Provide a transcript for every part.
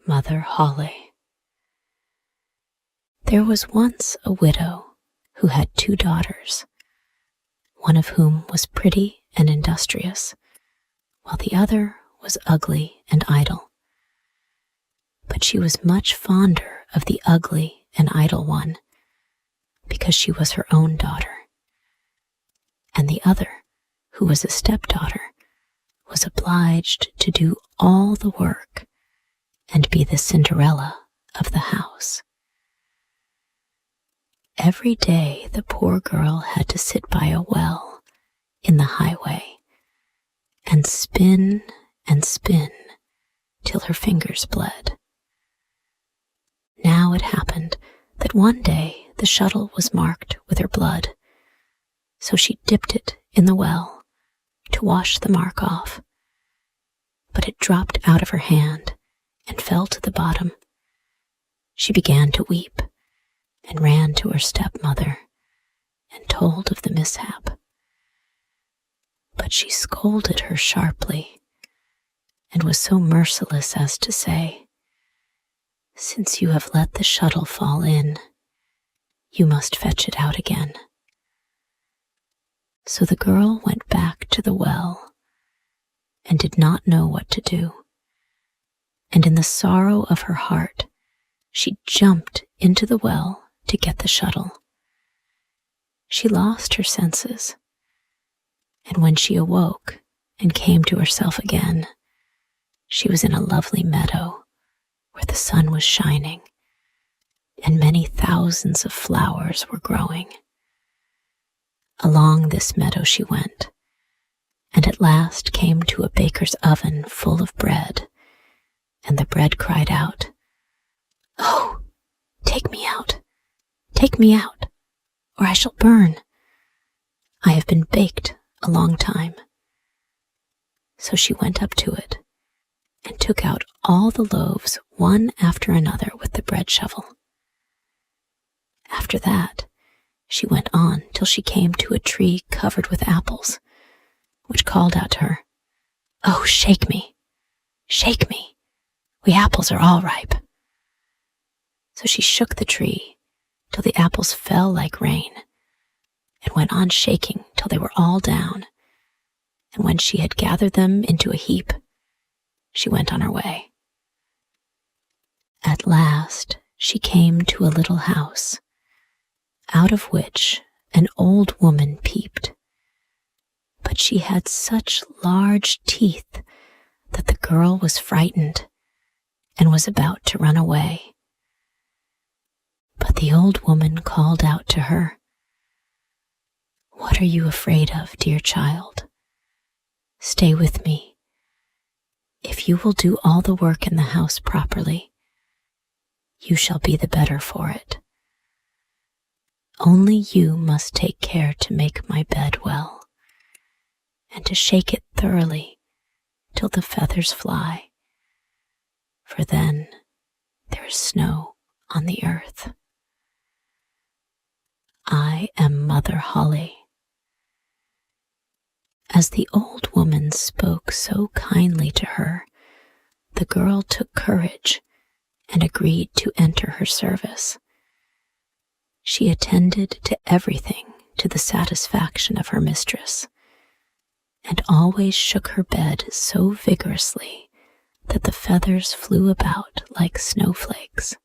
Mother Holly. There was once a widow who had 2 daughters, one of whom was pretty and industrious, while the other was ugly and idle. But she was much fonder of the ugly and idle one, because she was her own daughter. And the other, who was a stepdaughter, was obliged to do all the work and be the Cinderella of the house. Every day the poor girl had to sit by a well in the highway and spin till her fingers bled. Now it happened that one day the shuttle was marked with her blood, so she dipped it in the well to wash the mark off. But it dropped out of her hand and fell to the bottom. She began to weep and ran to her stepmother and told of the mishap. But she scolded her sharply and was so merciless as to say, "Since you have let the shuttle fall in, you must fetch it out again." So the girl went back to the well and did not know what to do. And in the sorrow of her heart, she jumped into the well to get the shuttle. She lost her senses, and when she awoke and came to herself again, she was in a lovely meadow where the sun was shining and many thousands of flowers were growing. Along this meadow she went, and at last came to a baker's oven full of bread, and the bread cried out, "Oh, take me out, or I shall burn. I have been baked a long time." So she went up to it and took out all the loaves one after another with the bread shovel. After that, she went on till she came to a tree covered with apples, which called out to her, "Oh, shake me, we apples are all ripe." So she shook the tree till the apples fell like rain, and went on shaking till they were all down, and when she had gathered them into a heap, she went on her way. At last she came to a little house, out of which an old woman peeped, but she had such large teeth that the girl was frightened and was about to run away. But the old woman called out to her, "What are you afraid of, dear child? Stay with me. If you will do all the work in the house properly, you shall be the better for it. Only you must take care to make my bed well, and to shake it thoroughly till the feathers fly, for then there is snow on the earth. I am Mother Holly." As the old woman spoke so kindly to her, the girl took courage and agreed to enter her service. She attended to everything to the satisfaction of her mistress, and always shook her bed so vigorously that the feathers flew about like snowflakes.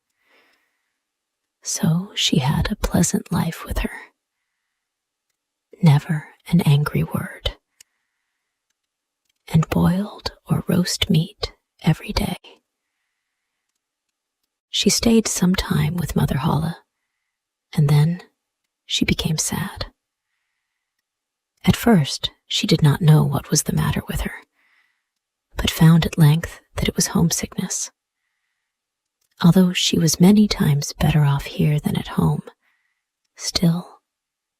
So she had a pleasant life with her, never an angry word, and boiled or roast meat every day. She stayed some time with Mother Holly, and then she became sad. At first, she did not know what was the matter with her, but found at length that it was homesickness. Although she was many times better off here than at home, still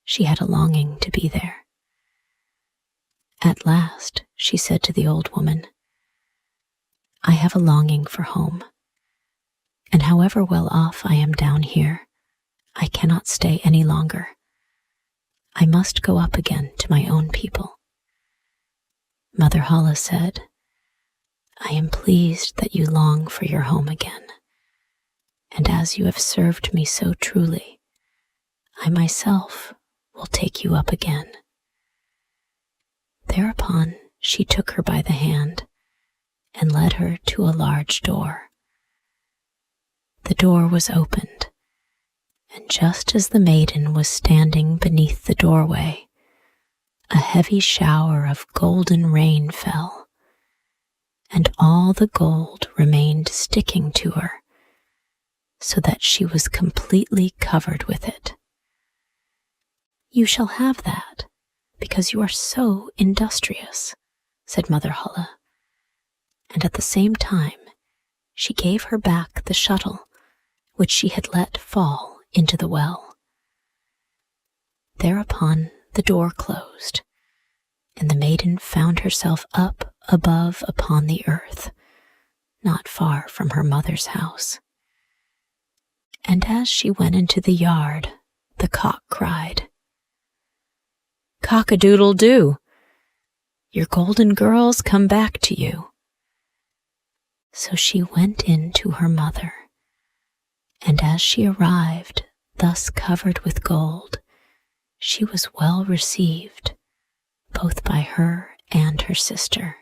she had a longing to be there. At last she said to the old woman, "I have a longing for home, and however well off I am down here, I cannot stay any longer. I must go up again to my own people." Mother Holly said, I am pleased that you long for your home again, and as you have served me so truly, I myself will take you up again." Thereupon she took her by the hand and led her to a large door. The door was opened, and just as the maiden was standing beneath the doorway, a heavy shower of golden rain fell, and all the gold remained sticking to her, so that she was completely covered with it. "You shall have that, because you are so industrious," said Mother Holle, and at the same time she gave her back the shuttle which she had let fall into the well. Thereupon the door closed, and the maiden found herself up above upon the earth, not far from her mother's house. And as she went into the yard, the cock cried, "Cock-a-doodle-doo! Your golden girls come back to you." So she went in to her mother, and as she arrived, thus covered with gold, she was well received, both by her and her sister.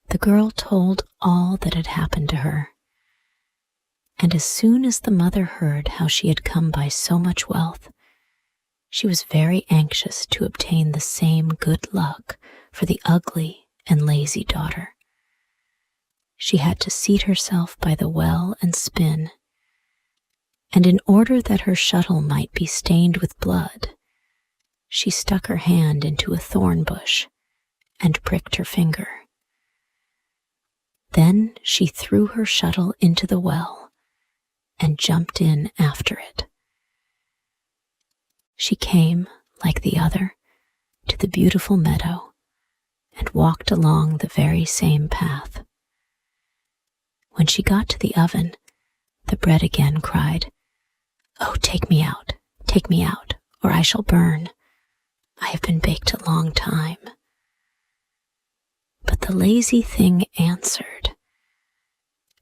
The girl told all that had happened to her, and as soon as the mother heard how she had come by so much wealth, she was very anxious to obtain the same good luck for the ugly and lazy daughter. She had to seat herself by the well and spin, and in order that her shuttle might be stained with blood, she stuck her hand into a thorn bush and pricked her finger. Then she threw her shuttle into the well and jumped in after it. She came, like the other, to the beautiful meadow and walked along the very same path. When she got to the oven, the bread again cried, "Oh, take me out, or I shall burn. I have been baked a long time." But the lazy thing answered,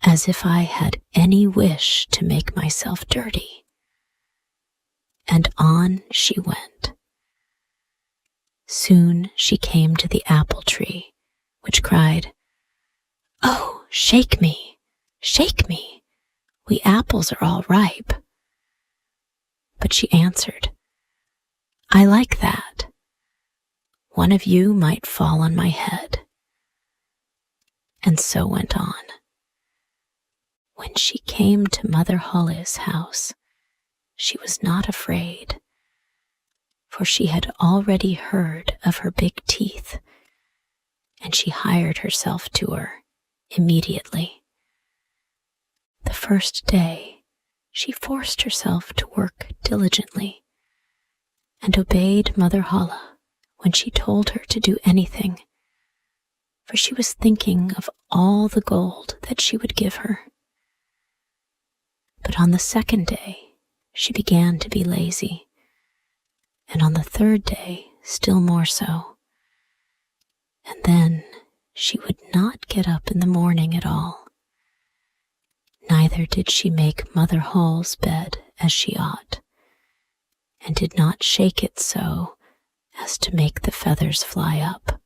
"As if I had any wish to make myself dirty." And on she went. Soon she came to the apple tree, which cried, "Oh, shake me, we apples are all ripe." But she answered, "I like that. One of you might fall on my head." And so went on. When she came to Mother Holle's house, she was not afraid, for she had already heard of her big teeth, and she hired herself to her immediately. The first day, she forced herself to work diligently and obeyed Mother Holle when she told her to do anything, for she was thinking of all the gold that she would give her. But on the second day, she began to be lazy, and on the third day, still more so. And then she would not get up in the morning at all. Neither did she make Mother Holle's bed as she ought, and did not shake it so as to make the feathers fly up.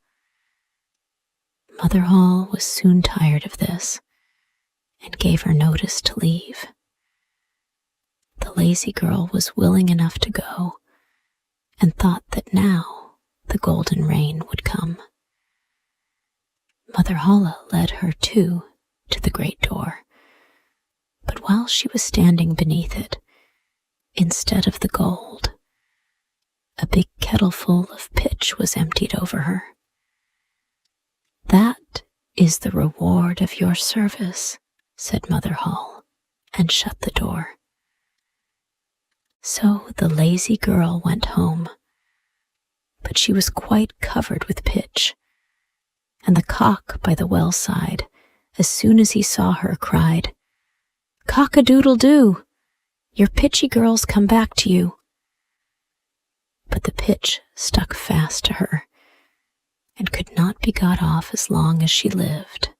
Mother Holle was soon tired of this, and gave her notice to leave. The lazy girl was willing enough to go, and thought that now the golden rain would come. Mother Holle led her too to the great door, but while she was standing beneath it, instead of the gold, a big kettleful of pitch was emptied over her. "That is the reward of your service," said Mother Holle, and shut the door. So the lazy girl went home, but she was quite covered with pitch, and the cock by the well side, as soon as he saw her, cried, "Cock-a-doodle-doo! Your pitchy girls come back to you." But the pitch stuck fast to her, and could not be got off as long as she lived.